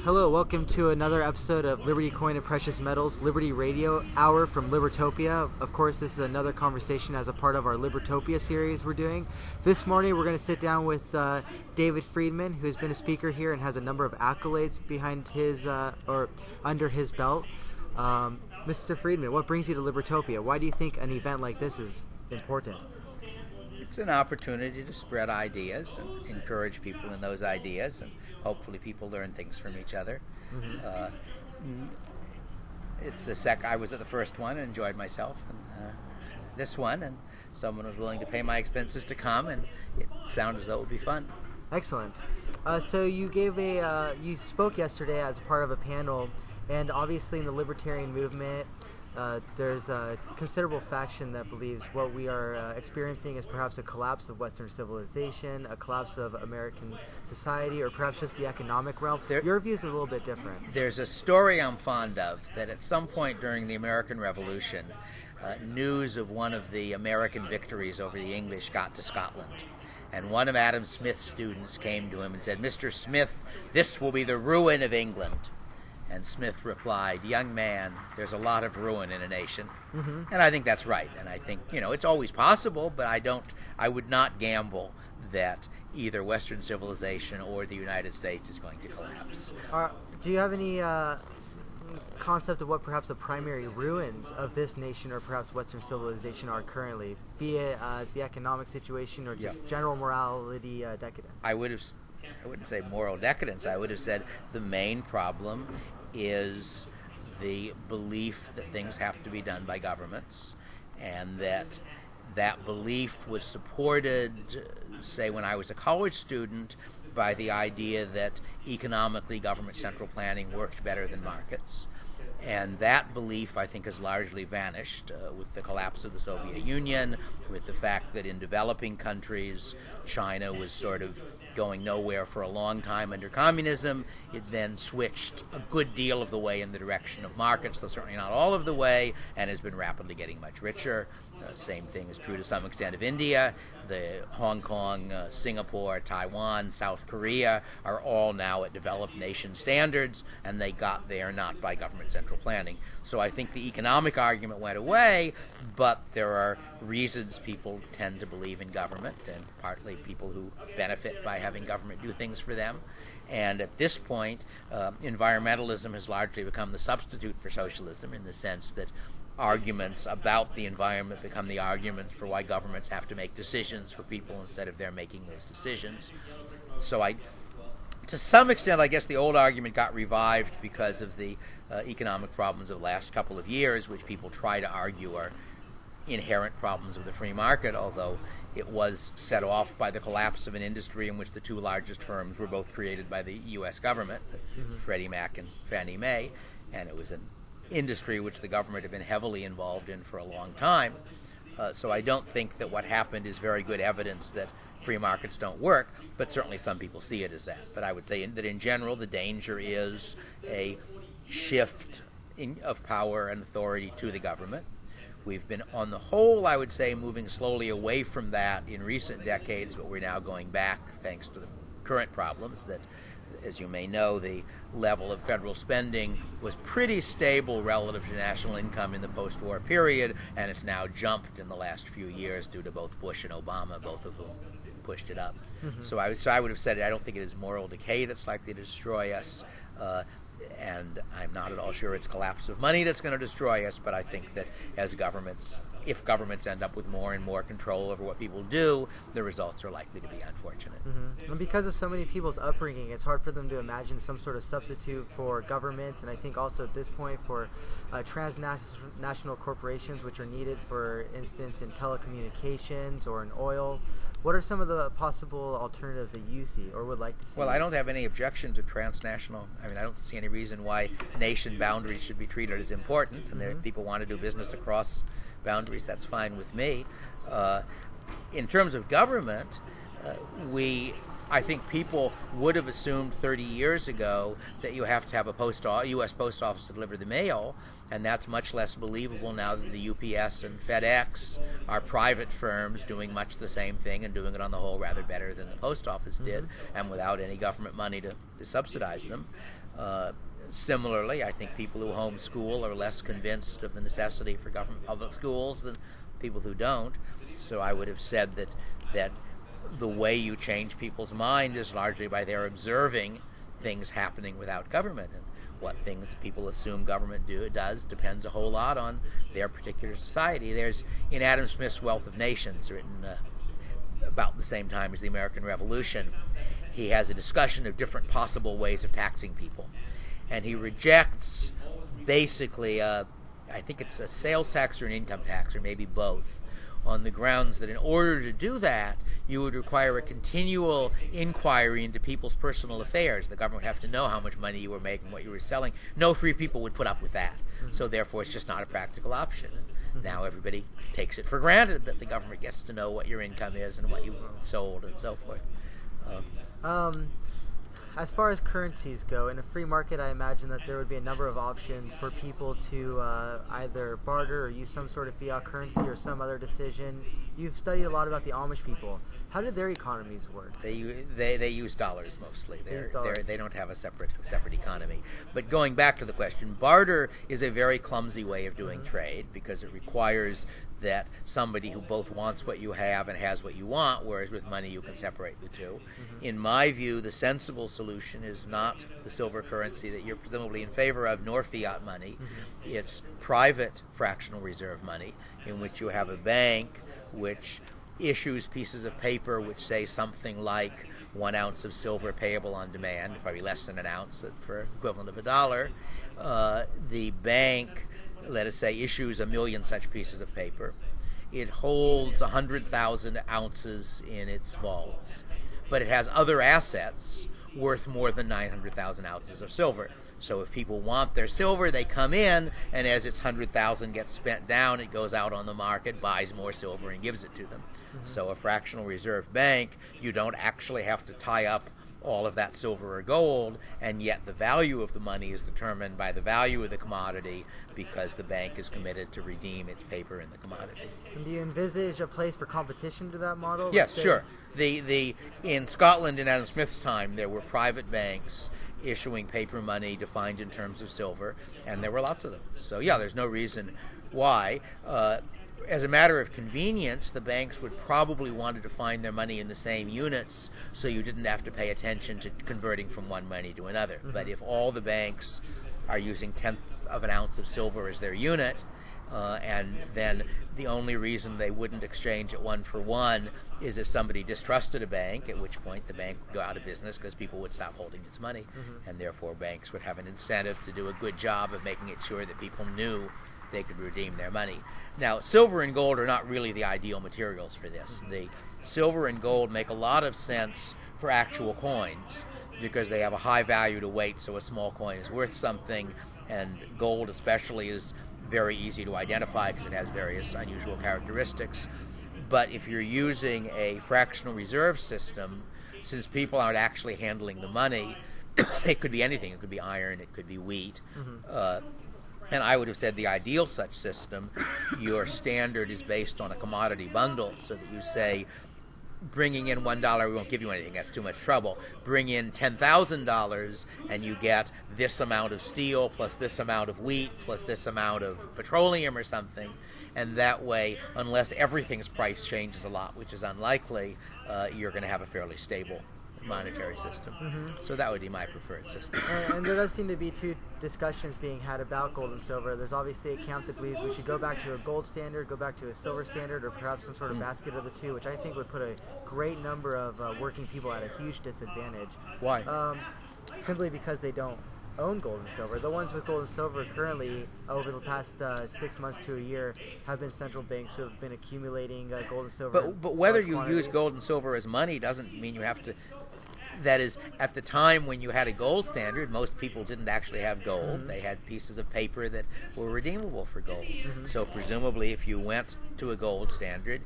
Hello, welcome to another episode of Liberty Coin and Precious Metals Liberty Radio Hour from Libertopia. Of course, this is another conversation as a part of our Libertopia series we're doing. This morning, we're going to sit down with David Friedman, who has been a speaker here and has a number of accolades behind his or under his belt. Mr. Friedman, what brings you to Libertopia? Why do you think an event like this is important? It's an opportunity to spread ideas and encourage people in those ideas, and hopefully people learn things from each other. I was at the first one and enjoyed myself, and this one, and someone was willing to pay my expenses to come, and it sounded as though it would be fun. Excellent. So you you spoke yesterday as part of a panel, and obviously in the libertarian movement, there's a considerable faction that believes what we are experiencing is perhaps a collapse of Western civilization, a collapse of American society, or perhaps just the economic realm. Your view is a little bit different. There's a story I'm fond of that at some point during the American Revolution, news of one of the American victories over the English got to Scotland. And one of Adam Smith's students came to him and said, "Mr. Smith, this will be the ruin of England." And Smith replied, "Young man, there's a lot of ruin in a nation." And I think that's right. And I think, it's always possible, but I would not gamble that either Western civilization or the United States is going to collapse. Do you have any concept of what perhaps the primary ruins of this nation or perhaps Western civilization are currently, be it the economic situation or just general morality decadence? I wouldn't say moral decadence. I would have said the main problem is the belief that things have to be done by governments, and that belief was supported, say, when I was a college student, by the idea that economically government central planning worked better than markets. And that belief, I think, has largely vanished with the collapse of the Soviet Union, with the fact that in developing countries, China was sort of going nowhere for a long time under communism. It then switched a good deal of the way in the direction of markets, though certainly not all of the way, and has been rapidly getting much richer. Same thing is true to some extent of India. The Hong Kong, Singapore, Taiwan, South Korea are all now at developed nation standards, and they got there not by government central planning. So I think the economic argument went away, but there are reasons people tend to believe in government, and partly people who benefit by having government do things for them. And at this point, environmentalism has largely become the substitute for socialism, in the sense that arguments about the environment become the argument for why governments have to make decisions for people instead of their making those decisions. So to some extent, I guess the old argument got revived because of the economic problems of the last couple of years, which people try to argue are inherent problems of the free market, although it was set off by the collapse of an industry in which the two largest firms were both created by the U.S. government, Freddie Mac and Fannie Mae, and it was an industry which the government had been heavily involved in for a long time. So I don't think that what happened is very good evidence that free markets don't work, but certainly some people see it as that. But I would say that in general the danger is a shift of power and authority to the government. We've been, on the whole, I would say, moving slowly away from that in recent decades, but we're now going back thanks to the current problems that, as you may know, the level of federal spending was pretty stable relative to national income in the post-war period, and it's now jumped in the last few years due to both Bush and Obama, both of whom pushed it up. So I would have said I don't think it is moral decay that's likely to destroy us, and I'm not at all sure it's collapse of money that's going to destroy us, but I think that if governments end up with more and more control over what people do, the results are likely to be unfortunate. And because of so many people's upbringing, it's hard for them to imagine some sort of substitute for government, and I think also at this point for transnational corporations, which are needed, for instance, in telecommunications or in oil. What are some of the possible alternatives that you see or would like to see? Well, I don't have any objection to transnational. I don't see any reason why nation boundaries should be treated as important. And if people want to do business across boundaries, that's fine with me. In terms of government, I think people would have assumed 30 years ago that you have to have a U.S. post office to deliver the mail, and that's much less believable now that the UPS and FedEx are private firms doing much the same thing and doing it on the whole rather better than the post office did, and without any government money to subsidize them. Similarly, I think people who homeschool are less convinced of the necessity for government public schools than people who don't. So I would have said that the way you change people's mind is largely by their observing things happening without government. And what things people assume government does depends a whole lot on their particular society. There's, in Adam Smith's Wealth of Nations, written about the same time as the American Revolution, he has a discussion of different possible ways of taxing people. And he rejects basically, I think it's a sales tax or an income tax, or maybe both, on the grounds that in order to do that, you would require a continual inquiry into people's personal affairs. The government would have to know how much money you were making, what you were selling. No free people would put up with that. So therefore, it's just not a practical option. Now everybody takes it for granted that the government gets to know what your income is and what you sold and so forth. As far as currencies go, in a free market, I imagine that there would be a number of options for people to either barter or use some sort of fiat currency or some other decision. You've studied a lot about the Amish people. How did their economies work? They use dollars mostly. They don't have a separate economy. But going back to the question, barter is a very clumsy way of doing trade because it requires that somebody who both wants what you have and has what you want, whereas with money you can separate the two. In my view, the sensible solution is not the silver currency that you're presumably in favor of, nor fiat money. It's private fractional reserve money, in which you have a bank which issues pieces of paper which say something like 1 ounce of silver payable on demand, probably less than an ounce for equivalent of $1. The bank, let us say, issues 1 million such pieces of paper. It holds 100,000 ounces in its vaults, but it has other assets worth more than 900,000 ounces of silver. So if people want their silver, they come in, and as its 100,000 gets spent down, it goes out on the market, buys more silver, and gives it to them. So a fractional reserve bank, you don't actually have to tie up all of that silver or gold, and yet the value of the money is determined by the value of the commodity because the bank is committed to redeem its paper in the commodity. And do you envisage a place for competition to that model? Yes, sure. In Scotland in Adam Smith's time, there were private banks issuing paper money defined in terms of silver, and there were lots of them. So yeah, there's no reason why. As a matter of convenience, the banks would probably want to define their money in the same units so you didn't have to pay attention to converting from one money to another. But if all the banks are using 1/10 of an ounce of silver as their unit, and then the only reason they wouldn't exchange it 1 for 1 is if somebody distrusted a bank, at which point the bank would go out of business because people would stop holding its money, and therefore banks would have an incentive to do a good job of making it sure that people knew they could redeem their money. Now, silver and gold are not really the ideal materials for this. The silver and gold make a lot of sense for actual coins because they have a high value to weight, so a small coin is worth something, and gold especially is very easy to identify because it has various unusual characteristics. But if you're using a fractional reserve system, since people aren't actually handling the money, it could be anything. It could be iron, it could be wheat. And I would have said the ideal such system, your standard is based on a commodity bundle, so that you say, bringing in $1, we won't give you anything, that's too much trouble. Bring in $10,000 and you get this amount of steel plus this amount of wheat plus this amount of petroleum or something. And that way, unless everything's price changes a lot, which is unlikely, you're going to have a fairly stable monetary system. So that would be my preferred system. And there does seem to be two discussions being had about gold and silver. There's obviously a camp that believes we should go back to a gold standard, go back to a silver standard, or perhaps some sort of basket of the two, which I think would put a great number of working people at a huge disadvantage. Why? Simply because they don't own gold and silver. The ones with gold and silver currently, over the past 6 months to a year, have been central banks who have been accumulating gold and silver. But whether you use gold and silver as money doesn't mean you have to. That is, at the time when you had a gold standard, most people didn't actually have gold. They had pieces of paper that were redeemable for gold. So presumably if you went to a gold standard,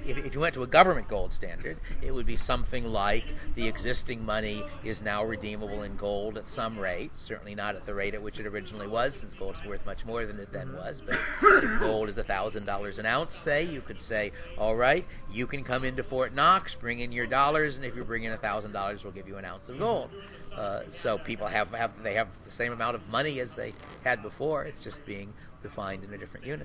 if you went to a government gold standard, it would be something like the existing money is now redeemable in gold at some rate, certainly not at the rate at which it originally was, since gold is worth much more than it then was. But if gold is $1,000 an ounce, say, you could say, all right, you can come into Fort Knox, bring in your dollars, and if you bring in $1,000, we'll give you an ounce of gold. So people have the same amount of money as they had before. It's just being defined in a different unit.